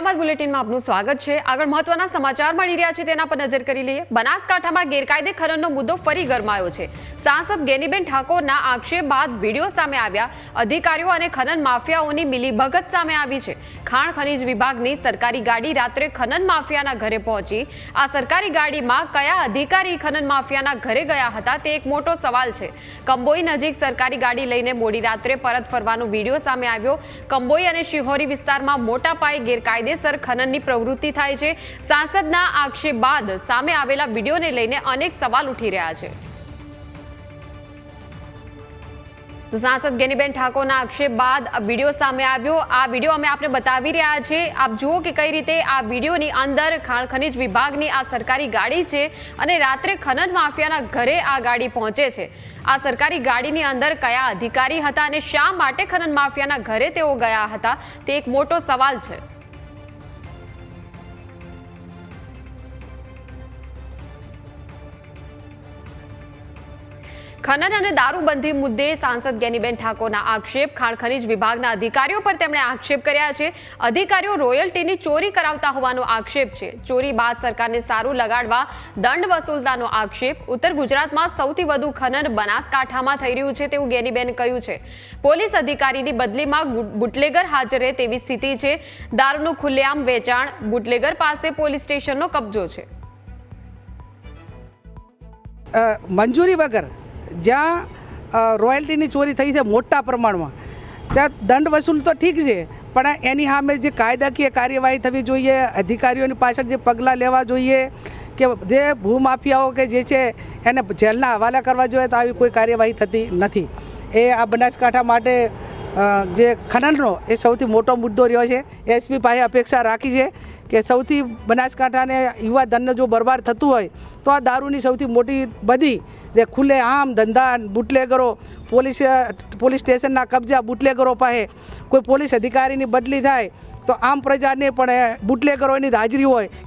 અમદાવાદ બુલેટિનમાં આપનું સ્વાગત છે। આગળ મહત્વના સમાચાર મળી રહ્યા છે તેના પર નજર કરી લઈએ। બનાસકાંઠામાં ગેરકાયદે ખનનનો મુદ્દો ફરી ગરમાયો છે। સાંસદ ગેનીબેન ઠાકોરના આક્ષેપ બાદ વિડીયો સામે આવ્યા। અધિકારીઓ અને ખનન માફિયાઓની મિલીભગત સામે આવી છે। ખાણ ખનીજ વિભાગની સરકારી ગાડી રાત્રે ખનન માફિયાના ઘરે પહોંચી। આ સરકારી ગાડીમાં કયા અધિકારી ખનન માફિયાના ઘરે ગયા હતા તે એક મોટો સવાલ છે। કંબોઈ નજીક સરકારી ગાડી લઈને મોડી રાત્રે પરત ફરવાનો વિડીયો સામે આવ્યો। કંબોઈ અને શિહોરી વિસ્તારમાં મોટા પાયે ગેરકાયદેસર ખનનની પ્રવૃત્તિ થાય છે। સાંસદના આક્ષેપ બાદ સામે આવેલા વિડીયોને લઈને અનેક સવાલ ઉઠી રહ્યા છે। તો સાંસદ ગેનીબેન ઠાકોરના આક્ષેપ બાદ વિડીયો સામે આવ્યો। આ વિડીયો અમે આપને બતાવી રહ્યા છે। આપ જુઓ કે કઈ રીતે આ વિડીયોની અંદર ખાણ ખનીજ વિભાગની આ સરકારી ગાડી છે અને રાત્રે ખનન માફિયાના ઘરે આ ગાડી પહોંચે છે। આ સરકારી ગાડીની અંદર કયા અધિકારી હતા અને શા માટે ખનન માફિયાના ઘરે તેઓ ગયા હતા તે એક મોટો સવાલ છે। ખનન અને દારૂબંધી મુદ્દે સાંસદ ગેનીબેન ઠાકોરના આક્ષેપ। ખાણ ખનીજ વિભાગના અધિકારીઓ પર તેમણે આક્ષેપ કર્યા છે। અધિકારીઓ રોયલ્ટીની ચોરી કરાવતા હોવાનો આક્ષેપ છે। ચોરી બાદ સરકારને સારું લગાડવા દંડ વસૂલતાનો આક્ષેપ। ઉત્તર ગુજરાતમાં સૌથી વધુ ખનન બનાસકાંઠામાં થઈ રહ્યું છે તેવું ગેનીબેને કહ્યું છે। પોલીસ અધિકારીની બદલીમાં બુટલેગર હાજર રહે તેવી સ્થિતિ છે। દારૂનું ખુલ્લેઆમ વેચાણ, બુટલેગર પાસે પોલીસ સ્ટેશનનો કબજો છે। મંજૂરી વગર જ્યાં રોયલ્ટીની ચોરી થઈ છે મોટા પ્રમાણમાં, ત્યાં દંડ વસૂલ તો ઠીક છે, પણ એની સામે જે કાયદાકીય કાર્યવાહી થવી જોઈએ, અધિકારીઓની પાછળ જે પગલાં લેવા જોઈએ કે જે ભૂમાફિયાઓ કે જે છે એને જેલના હવાલા કરવા જોઈએ, તો આવી કોઈ કાર્યવાહી થતી નથી। એ આ બનાસકાંઠા માટે જે ખનનનો એ સૌથી મોટો મુદ્દો રહ્યો છે। એસપી પાસે અપેક્ષા રાખી છે કે સૌથી બનાસકાંઠાને યુવા ધનને જો બરબાદ થતું હોય તો આ દારૂની સૌથી મોટી બધી જે ખુલ્લે આમ ધંધા બુટલેગરો, પોલીસ સ્ટેશનના કબજા બુટલેગરો પાસે, કોઈ પોલીસ અધિકારીની બદલી થાય તો આમ પ્રજાને પણ બુટલેગરોની હાજરી હોય